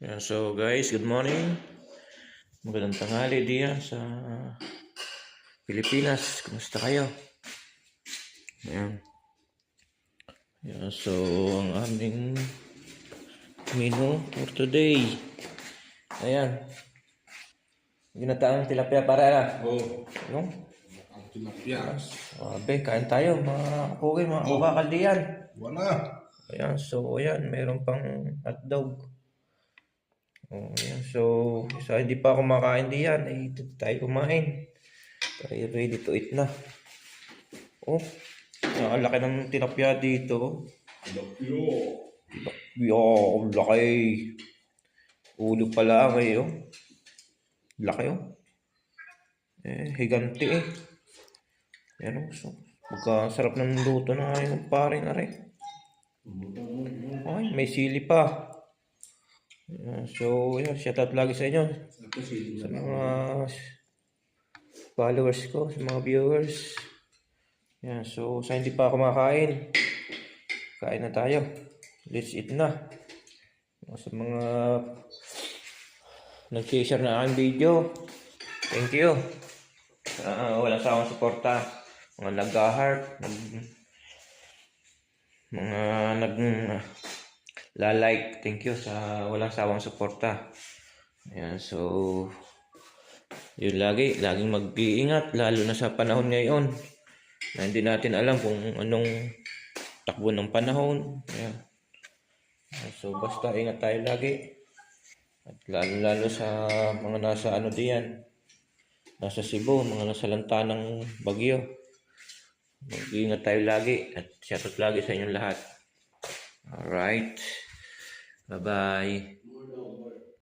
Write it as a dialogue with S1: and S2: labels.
S1: Yeah, so guys, good morning. Magandang tanghali diyan sa Pilipinas. Kumusta kayo? Ayan. Yeah, so ang aming menu for today. Ayan. Ginataang tilapia para na.
S2: Oh,
S1: Ano?
S2: ang tilapia.
S1: Sabi, kain tayo mga kapugi, mga kabakal diyan.
S2: Wala.
S1: Ayan, so ayan, meron pang hotdog. Oh, ayan, so isa hindi pa ako makain diyan, ay tayo kumain. Tayo ready to eat na. Oh, ang laki ng tilapia dito.
S2: Tilapia.
S1: Tilapia, ang laki. Ulo pala ngayon. Laki oh. Higante eh. Yan oh. So, pagkasarap ng luto na ngayon pare na rin. Ay, may sili pa. So, yan. Shout out lagi sa inyo. Sa mga followers ko, sa mga viewers. Yan. So, sa hindi pa ako makain, kain na tayo. Let's eat na. Sa mga nag-share na aking video, thank you. Walang sawang suporta. Mga nag-heart, mga nag-like, thank you sa walang sawang suporta. Ayan, so yun laging mag-iingat, lalo na sa panahon ngayon na hindi natin alam kung anong takbo ng panahon. Ayan. So basta ingat tayo lagi. At lalo sa mga nasa diyan, nasa Cebu, mga nasa lanta ng bagyo. Mag-iingat tayo lagi at shoutout lagi sa inyong lahat. Alright. Bye-bye.